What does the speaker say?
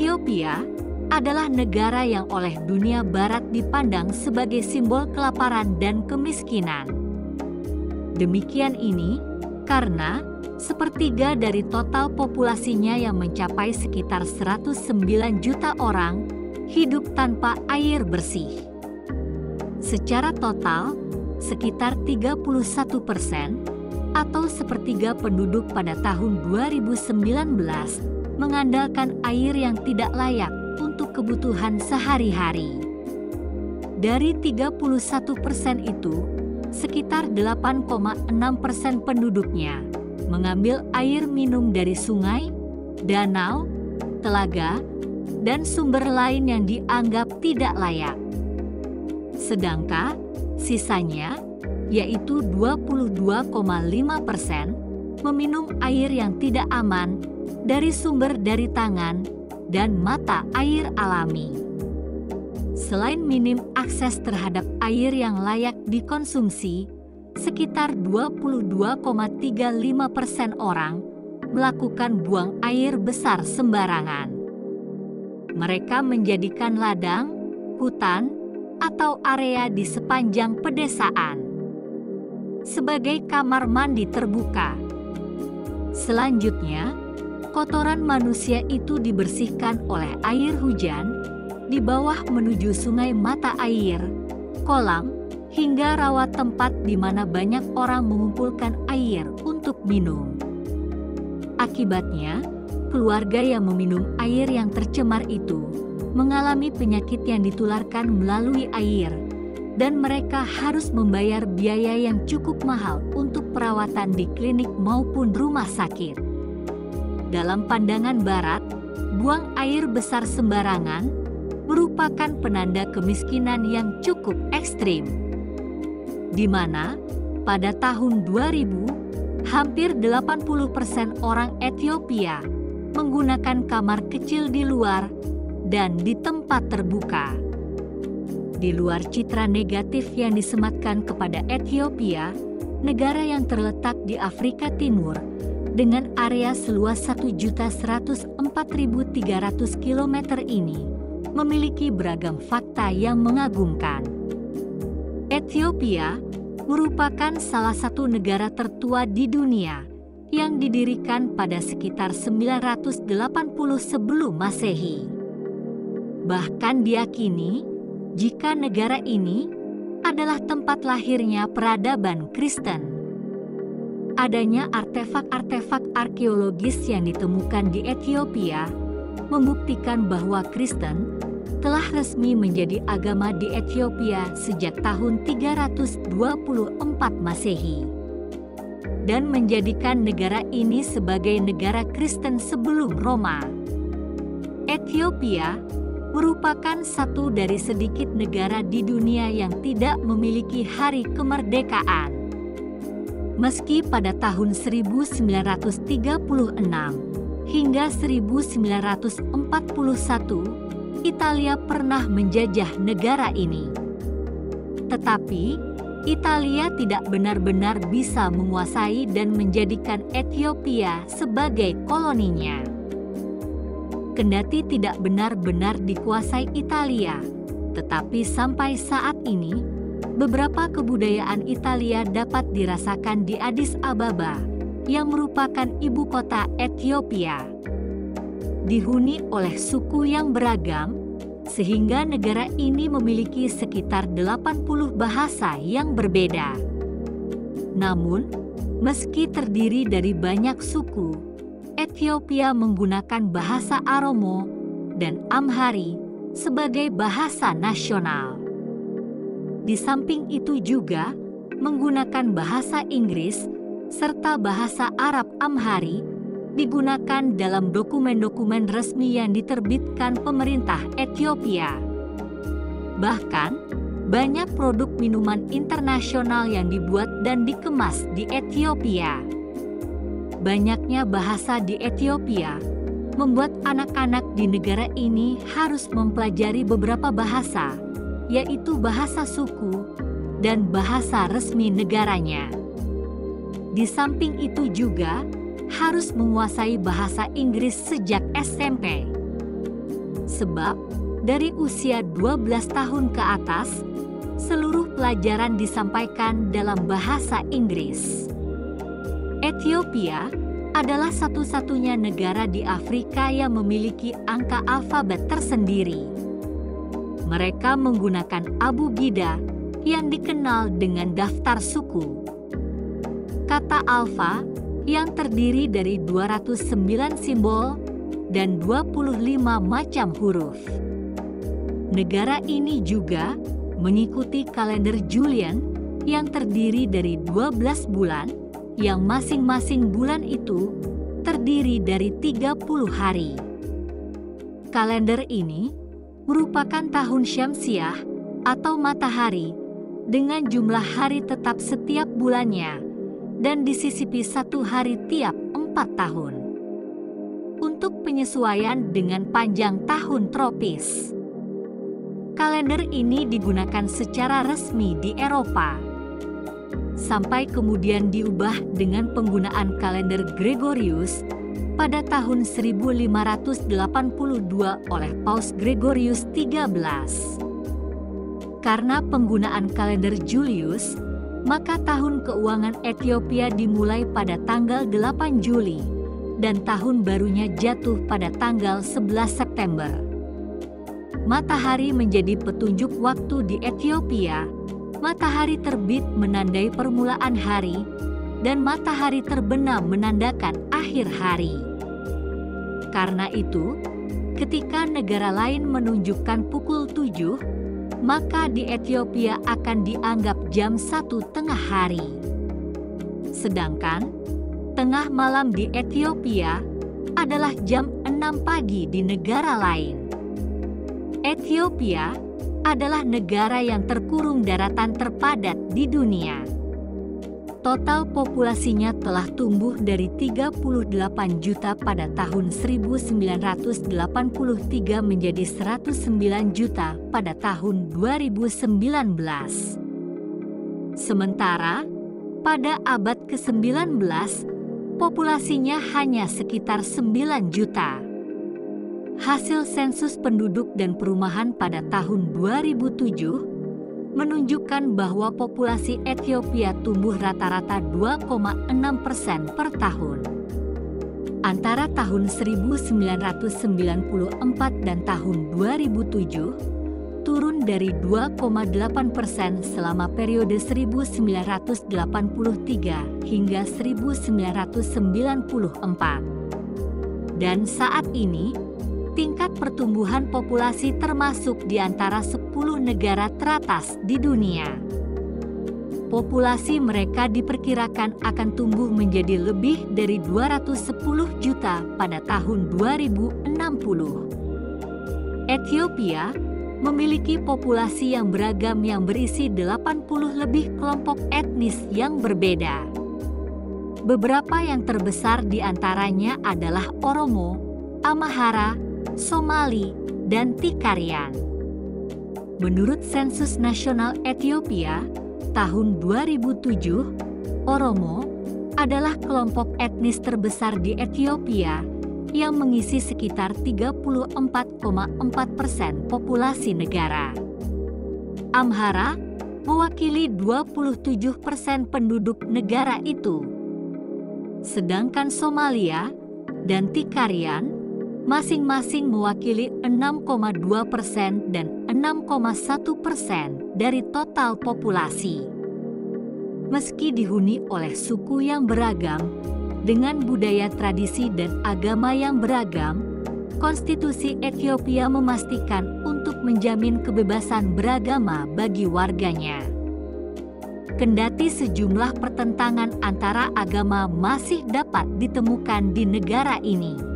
Ethiopia adalah negara yang oleh dunia barat dipandang sebagai simbol kelaparan dan kemiskinan. Demikian ini karena sepertiga dari total populasinya yang mencapai sekitar 109 juta orang hidup tanpa air bersih. Secara total, sekitar 31% atau sepertiga penduduk pada tahun 2019 mengandalkan air yang tidak layak untuk kebutuhan sehari-hari. Dari 31% itu, sekitar 8,6% penduduknya mengambil air minum dari sungai, danau, telaga, dan sumber lain yang dianggap tidak layak. Sedangkan sisanya, yaitu 22,5%, meminum air yang tidak aman dari sumber dari tangan dan mata air alami. Selain minim akses terhadap air yang layak dikonsumsi, sekitar 22,35% orang melakukan buang air besar sembarangan. Mereka menjadikan ladang, hutan, atau area di sepanjang pedesaan sebagai kamar mandi terbuka. Selanjutnya, kotoran manusia itu dibersihkan oleh air hujan di bawah menuju sungai mata air, kolam, hingga rawa tempat di mana banyak orang mengumpulkan air untuk minum. Akibatnya, keluarga yang meminum air yang tercemar itu mengalami penyakit yang ditularkan melalui air, dan mereka harus membayar biaya yang cukup mahal untuk perawatan di klinik maupun rumah sakit. Dalam pandangan Barat, buang air besar sembarangan merupakan penanda kemiskinan yang cukup ekstrim, di mana pada tahun 2000, hampir 80% orang Ethiopia menggunakan kamar kecil di luar dan di tempat terbuka. Di luar citra negatif yang disematkan kepada Ethiopia, negara yang terletak di Afrika Timur dengan area seluas 1.104.300 km ini, memiliki beragam fakta yang mengagumkan. Ethiopia merupakan salah satu negara tertua di dunia yang didirikan pada sekitar 980 sebelum Masehi. Bahkan diyakini jika negara ini adalah tempat lahirnya peradaban Kristen. Adanya artefak-artefak arkeologis yang ditemukan di Ethiopia membuktikan bahwa Kristen telah resmi menjadi agama di Ethiopia sejak tahun 324 Masehi dan menjadikan negara ini sebagai negara Kristen sebelum Roma. Ethiopia merupakan satu dari sedikit negara di dunia yang tidak memiliki hari kemerdekaan. Meski pada tahun 1936 hingga 1941, Italia pernah menjajah negara ini. Tetapi, Italia tidak benar-benar bisa menguasai dan menjadikan Ethiopia sebagai koloninya. Kendati tidak benar-benar dikuasai Italia, tetapi sampai saat ini, beberapa kebudayaan Italia dapat dirasakan di Addis Ababa, yang merupakan ibu kota Ethiopia. Dihuni oleh suku yang beragam, sehingga negara ini memiliki sekitar 80 bahasa yang berbeda. Namun, meski terdiri dari banyak suku, Ethiopia menggunakan bahasa Oromo dan Amhari sebagai bahasa nasional. Di samping itu juga menggunakan bahasa Inggris serta bahasa Arab Amhari digunakan dalam dokumen-dokumen resmi yang diterbitkan pemerintah Ethiopia. Bahkan, banyak produk minuman internasional yang dibuat dan dikemas di Ethiopia. Banyaknya bahasa di Ethiopia membuat anak-anak di negara ini harus mempelajari beberapa bahasa, yaitu bahasa suku dan bahasa resmi negaranya. Di samping itu juga harus menguasai bahasa Inggris sejak SMP. Sebab dari usia 12 tahun ke atas, seluruh pelajaran disampaikan dalam bahasa Inggris. Ethiopia adalah satu-satunya negara di Afrika yang memiliki angka alfabet tersendiri. Mereka menggunakan abugida yang dikenal dengan daftar suku. Kata alfa yang terdiri dari 209 simbol dan 25 macam huruf. Negara ini juga mengikuti kalender Julian yang terdiri dari 12 bulan, yang masing-masing bulan itu terdiri dari 30 hari. Kalender ini merupakan tahun Syamsiah atau matahari dengan jumlah hari tetap setiap bulannya dan disisipi 1 hari tiap 4 tahun. Untuk penyesuaian dengan panjang tahun tropis. Kalender ini digunakan secara resmi di Eropa, sampai kemudian diubah dengan penggunaan kalender Gregorius pada tahun 1582 oleh Paus Gregorius XIII. Karena penggunaan kalender Julius, maka tahun keuangan Ethiopia dimulai pada tanggal 8 Juli dan tahun barunya jatuh pada tanggal 11 September. Matahari menjadi petunjuk waktu di Ethiopia. Matahari terbit menandai permulaan hari, dan matahari terbenam menandakan akhir hari. Karena itu, ketika negara lain menunjukkan pukul 7, maka di Ethiopia akan dianggap jam 1 tengah hari. Sedangkan, tengah malam di Ethiopia adalah jam 6 pagi di negara lain. Ethiopia adalah negara yang terkurung daratan terpadat di dunia. Total populasinya telah tumbuh dari 38 juta pada tahun 1983 menjadi 109 juta pada tahun 2019. Sementara, pada abad ke-19, populasinya hanya sekitar 9 juta. Hasil sensus penduduk dan perumahan pada tahun 2007 menunjukkan bahwa populasi Ethiopia tumbuh rata-rata 2,6% per tahun. Antara tahun 1994 dan tahun 2007, turun dari 2,8% selama periode 1983 hingga 1994. Dan saat ini, tingkat pertumbuhan populasi termasuk di antara 10 negara teratas di dunia. Populasi mereka diperkirakan akan tumbuh menjadi lebih dari 210 juta pada tahun 2060. Ethiopia memiliki populasi yang beragam yang berisi 80 lebih kelompok etnis yang berbeda. Beberapa yang terbesar di antaranya adalah Oromo, Amhara, Somali, dan Tikarian. Menurut Sensus Nasional Ethiopia tahun 2007, Oromo adalah kelompok etnis terbesar di Ethiopia yang mengisi sekitar 34,4% populasi negara. Amhara mewakili 27% penduduk negara itu. Sedangkan Somalia dan Tikarian masing-masing mewakili 6,2% dan 6,1% dari total populasi. Meski dihuni oleh suku yang beragam, dengan budaya tradisi dan agama yang beragam, konstitusi Ethiopia memastikan untuk menjamin kebebasan beragama bagi warganya. Kendati sejumlah pertentangan antara agama masih dapat ditemukan di negara ini.